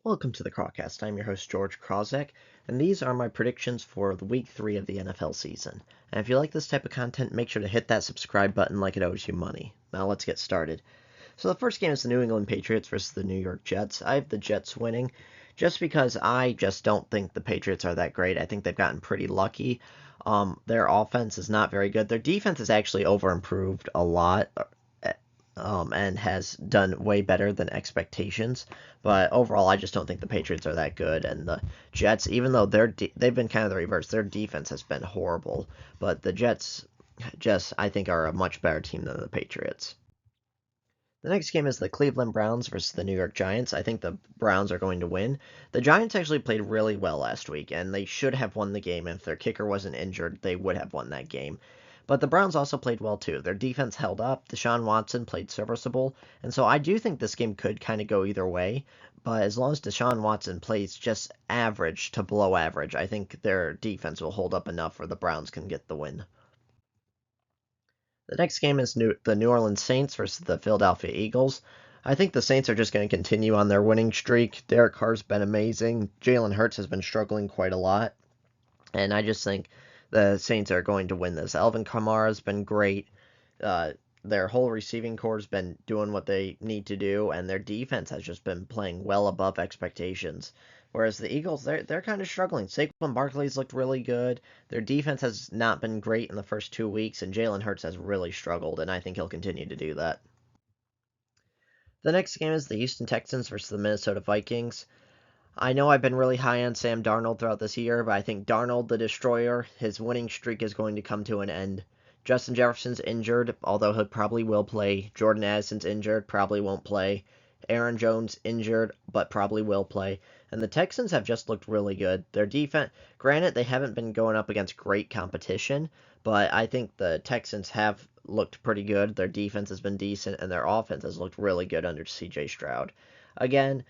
Welcome to the Crawcast. I'm your host, George Krawczak, and these are my predictions for the week 3 of the NFL season. And if you like this type of content, make sure to hit that subscribe button like it owes you money. Now let's get started. So the first game is the New England Patriots versus the New York Jets. I have the Jets winning just because I just don't think the Patriots are that great. I think they've gotten pretty lucky. Their offense is not very good. Their defense has actually overimproved a lot, and has done way better than expectations. But overall, I just don't think the Patriots are that good, and the Jets, even though they've been kind of the reverse, their defense has been horrible. But the Jets, just I think, are a much better team than the Patriots. The next game is the Cleveland Browns versus the New York Giants. I think the Browns are going to win. The Giants actually played really well last week, and they should have won the game. If their kicker wasn't injured, they would have won that game. But the Browns also played well too. Their defense held up. Deshaun Watson played serviceable, and so I do think this game could kind of go either way. But as long as Deshaun Watson plays just average to below average, I think their defense will hold up enough where the Browns can get the win. The next game is the New Orleans Saints versus the Philadelphia Eagles. I think the Saints are just going to continue on their winning streak. Derek Carr's been amazing. Jalen Hurts has been struggling quite a lot. And I just think the Saints are going to win this. Alvin Kamara's been great. Uh, their whole receiving corps has been doing what they need to do, and their defense has just been playing well above expectations. Whereas the Eagles, they're kind of struggling. Saquon Barkley's looked really good. Their defense has not been great in the first 2 weeks, and Jalen Hurts has really struggled, and I think he'll continue to do that. The next game is the Houston Texans versus the Minnesota Vikings. I know I've been really high on Sam Darnold throughout this year, but I think Darnold the Destroyer, his winning streak is going to come to an end. Justin Jefferson's injured, although he probably will play. Jordan Addison's injured, probably won't play. Aaron Jones injured, but probably will play. And the Texans have just looked really good. Their defense, granted, they haven't been going up against great competition, but I think the Texans have looked pretty good. Their defense has been decent, and their offense has looked really good under CJ Stroud. Again,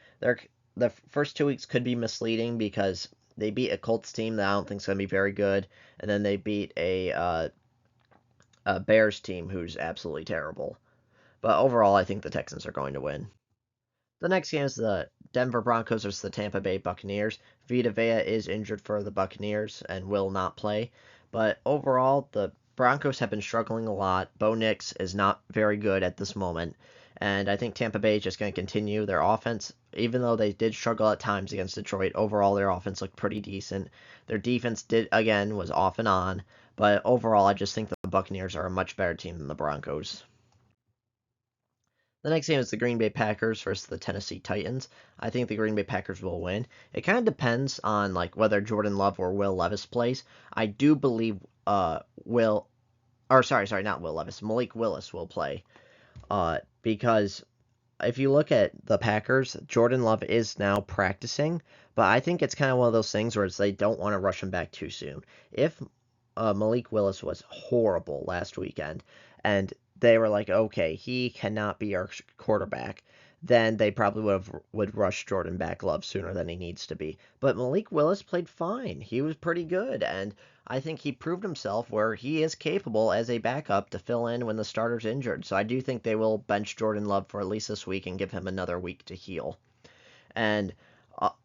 the first 2 weeks could be misleading because they beat a Colts team that I don't think is going to be very good, and then they beat a Bears team who's absolutely terrible. But overall, I think the Texans are going to win. The next game is the Denver Broncos versus the Tampa Bay Buccaneers. Vita Vea is injured for the Buccaneers and will not play. But overall, the Broncos have been struggling a lot. Bo Nix is not very good at this moment. And I think Tampa Bay is just going to continue their offense. Even though they did struggle at times against Detroit, overall their offense looked pretty decent. Their defense was off and on. But overall, I just think the Buccaneers are a much better team than the Broncos. The next game is the Green Bay Packers versus the Tennessee Titans. I think the Green Bay Packers will win. It kind of depends on like whether Jordan Love or Will Levis plays. I do believe Will or sorry, not Will Levis. Malik Willis will play. Because if you look at the Packers, Jordan Love is now practicing, but I think it's kind of one of those things where they don't want to rush him back too soon. If Malik Willis was horrible last weekend, and they were like, okay, he cannot be our quarterback, then they probably would rush Jordan back Love sooner than he needs to be. But Malik Willis played fine. He was pretty good, and I think he proved himself where he is capable as a backup to fill in when the starter's injured. So I do think they will bench Jordan Love for at least this week and give him another week to heal. And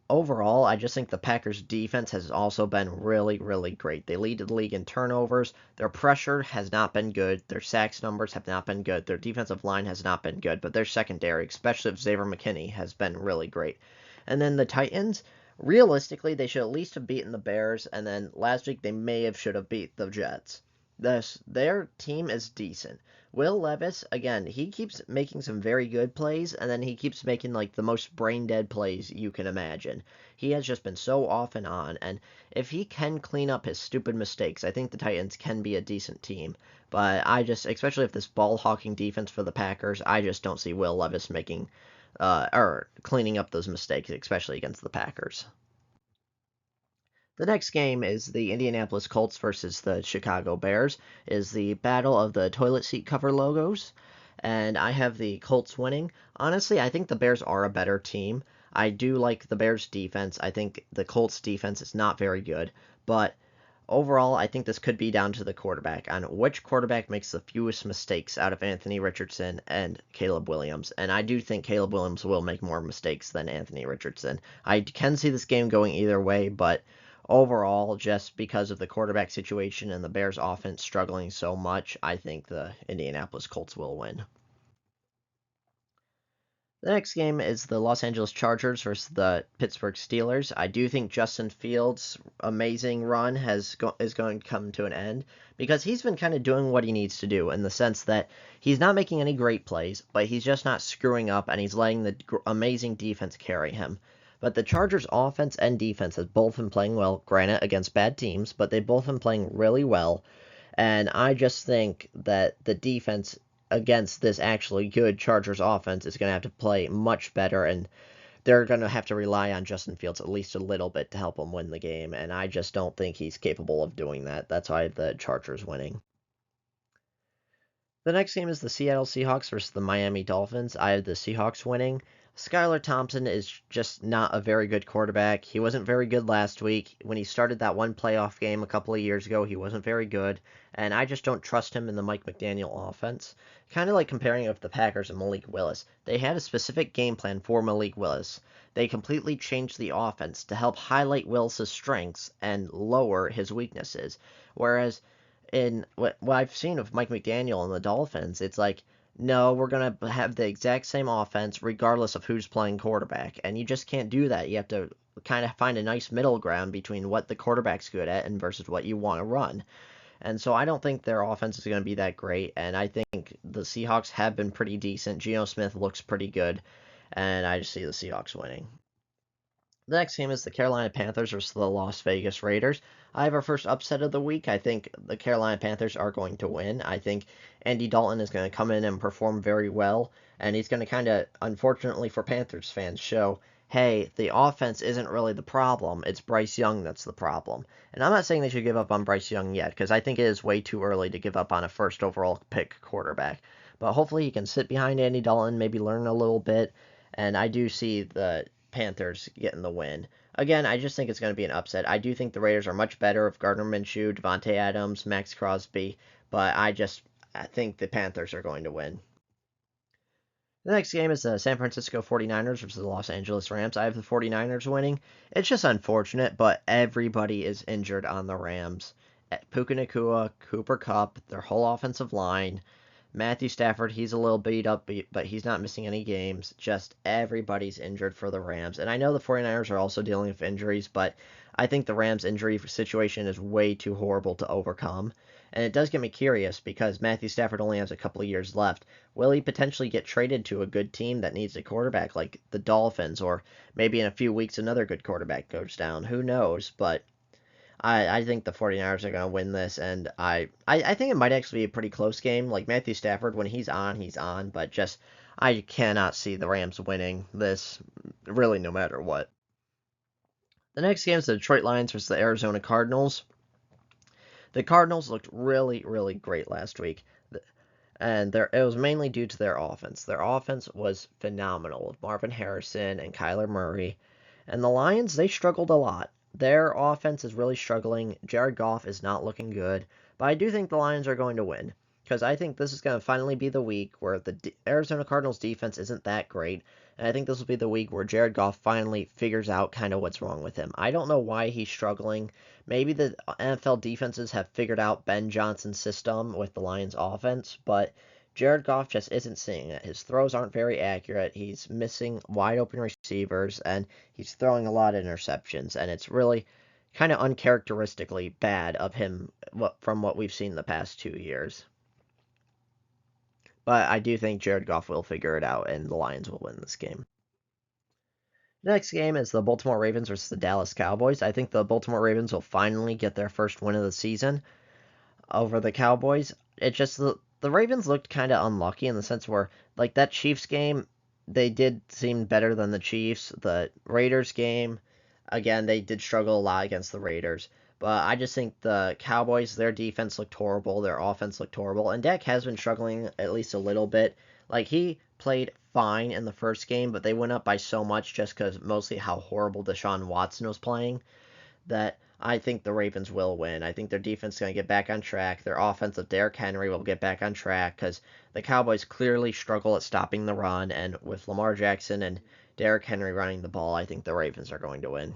overall, I just think the Packers' defense has also been really, really great. They lead the league in turnovers. Their pressure has not been good. Their sacks numbers have not been good. Their defensive line has not been good. But their secondary, especially if Xavier McKinney, has been really great. And then the Titans, realistically, they should at least have beaten the Bears. And then last week, they should have beat the Jets. Their team is decent. Will Levis, again, he keeps making some very good plays, and then he keeps making like the most brain dead plays you can imagine. He has just been so off and on, and if he can clean up his stupid mistakes, I think the Titans can be a decent team. But especially if this ball hawking defense for the Packers, I just don't see Will Levis making or cleaning up those mistakes, especially against the Packers. The next game is the Indianapolis Colts versus the Chicago Bears. Is the battle of the toilet seat cover logos, and I have the Colts winning. Honestly, I think the Bears are a better team. I do like the Bears defense. I think the Colts defense is not very good, but Overall, I think this could be down to the quarterback on which quarterback makes the fewest mistakes out of Anthony Richardson and Caleb Williams. And I do think Caleb Williams will make more mistakes than Anthony Richardson. I can see this game going either way, but overall, just because of the quarterback situation and the Bears offense struggling so much, I think the Indianapolis Colts will win. The next game is the Los Angeles Chargers versus the Pittsburgh Steelers. I do think Justin Fields' amazing run is going to come to an end because he's been kind of doing what he needs to do in the sense that he's not making any great plays, but he's just not screwing up and he's letting the amazing defense carry him. But the Chargers' offense and defense has both been playing well, granted against bad teams, but they've both been playing really well. And I just think that the defense against this actually good Chargers offense is going to have to play much better, and they're going to have to rely on Justin Fields at least a little bit to help them win the game, and I just don't think he's capable of doing that. That's why the Chargers winning. The next game is the Seattle Seahawks versus the Miami Dolphins. I have the Seahawks winning. Skylar Thompson is just not a very good quarterback. He wasn't very good last week. When he started that one playoff game a couple of years ago, he wasn't very good. And I just don't trust him in the Mike McDaniel offense. Kind of like comparing it with the Packers and Malik Willis. They had a specific game plan for Malik Willis. They completely changed the offense to help highlight Willis's strengths and lower his weaknesses. Whereas in what I've seen of Mike McDaniel and the Dolphins, it's like, no, we're going to have the exact same offense regardless of who's playing quarterback. And you just can't do that. You have to kind of find a nice middle ground between what the quarterback's good at and versus what you want to run. And so I don't think their offense is going to be that great. And I think the Seahawks have been pretty decent. Geno Smith looks pretty good. And I just see the Seahawks winning. The next game is the Carolina Panthers versus the Las Vegas Raiders. I have our first upset of the week. I think the Carolina Panthers are going to win. I think Andy Dalton is going to come in and perform very well, and he's going to kind of, unfortunately for Panthers fans, show, hey, the offense isn't really the problem. It's Bryce Young that's the problem. And I'm not saying they should give up on Bryce Young yet, because I think it is way too early to give up on a first overall pick quarterback. But hopefully he can sit behind Andy Dalton, maybe learn a little bit, and I do see the Panthers getting the win. Again, I just think it's going to be an upset. I do think the Raiders are much better with Gardner Minshew, Devontae Adams, Max Crosby, but I think the Panthers are going to win. The next game is the San Francisco 49ers versus the Los Angeles Rams. I have the 49ers winning. It's just unfortunate, but everybody is injured on the Rams. Puka Nacua, Cooper Kupp, their whole offensive line, Matthew Stafford, he's a little beat up, but he's not missing any games. Just everybody's injured for the Rams. And I know the 49ers are also dealing with injuries, but I think the Rams' injury situation is way too horrible to overcome. And it does get me curious because Matthew Stafford only has a couple of years left. Will he potentially get traded to a good team that needs a quarterback like the Dolphins, or maybe in a few weeks another good quarterback goes down? Who knows? But I think the 49ers are going to win this, and I think it might actually be a pretty close game. Like Matthew Stafford, when he's on, but just I cannot see the Rams winning this, really, no matter what. The next game is the Detroit Lions versus the Arizona Cardinals. The Cardinals looked really, really great last week, and it was mainly due to their offense. Their offense was phenomenal with Marvin Harrison and Kyler Murray, and the Lions, they struggled a lot. Their offense is really struggling. Jared Goff is not looking good, but I do think the Lions are going to win because I think this is going to finally be the week where the Arizona Cardinals defense isn't that great, and I think this will be the week where Jared Goff finally figures out kind of what's wrong with him. I don't know why he's struggling. Maybe the NFL defenses have figured out Ben Johnson's system with the Lions offense, but Jared Goff just isn't seeing it. His throws aren't very accurate. He's missing wide open receivers, and he's throwing a lot of interceptions, and it's really kind of uncharacteristically bad of him from what we've seen the past 2 years. But I do think Jared Goff will figure it out, and the Lions will win this game. The next game is the Baltimore Ravens versus the Dallas Cowboys. I think the Baltimore Ravens will finally get their first win of the season over the Cowboys. It just the Ravens looked kind of unlucky in the sense where, like, that Chiefs game, they did seem better than the Chiefs. The Raiders game, again, they did struggle a lot against the Raiders. But I just think the Cowboys, their defense looked horrible, their offense looked horrible, and Dak has been struggling at least a little bit. Like, he played fine in the first game, but they went up by so much just because mostly how horrible Deshaun Watson was playing that I think the Ravens will win. I think their defense is going to get back on track. Their offense of Derrick Henry will get back on track because the Cowboys clearly struggle at stopping the run, and with Lamar Jackson and Derrick Henry running the ball, I think the Ravens are going to win.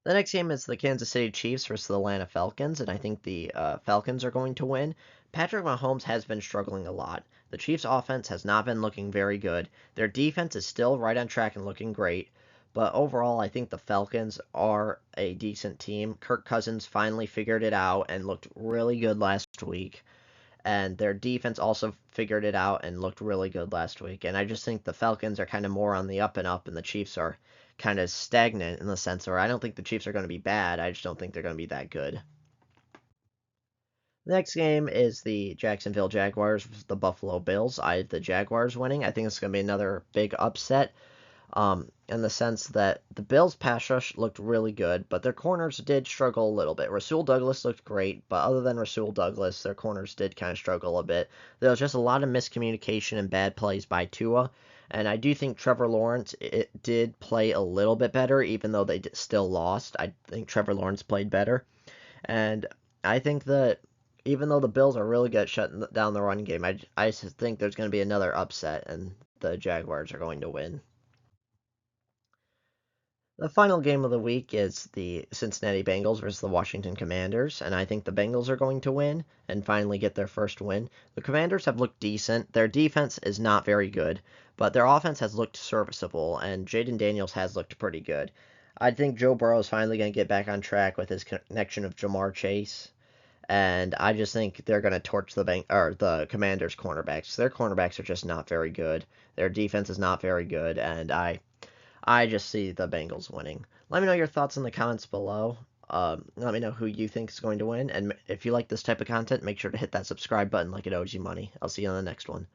The next game is the Kansas City Chiefs versus the Atlanta Falcons, and I think the Falcons are going to win. Patrick Mahomes has been struggling a lot. The Chiefs' offense has not been looking very good. Their defense is still right on track and looking great, but overall, I think the Falcons are a decent team. Kirk Cousins finally figured it out and looked really good last week, and their defense also figured it out and looked really good last week. And I just think the Falcons are kind of more on the up and up, and the Chiefs are kind of stagnant in the sense where I don't think the Chiefs are going to be bad. I just don't think they're going to be that good. The next game is the Jacksonville Jaguars versus the Buffalo Bills. I have the Jaguars winning. I think it's going to be another big upset. In the sense that the Bills' pass rush looked really good, but their corners did struggle a little bit. Rasul Douglas looked great, but other than Rasul Douglas, their corners did kind of struggle a bit. There was just a lot of miscommunication and bad plays by Tua, and I do think Trevor Lawrence did play a little bit better, even though they still lost. I think Trevor Lawrence played better, and I think that even though the Bills are really good at shutting down the run game, I think there's going to be another upset, and the Jaguars are going to win. The final game of the week is the Cincinnati Bengals versus the Washington Commanders, and I think the Bengals are going to win and finally get their first win. The Commanders have looked decent. Their defense is not very good, but their offense has looked serviceable, and Jaden Daniels has looked pretty good. I think Joe Burrow is finally going to get back on track with his connection of Jamar Chase, and I just think they're going to torch the Commanders' cornerbacks. Their cornerbacks are just not very good. Their defense is not very good, and I just see the Bengals winning. Let me know your thoughts in the comments below. Let me know who you think is going to win. And if you like this type of content, make sure to hit that subscribe button like it owes you money. I'll see you on the next one.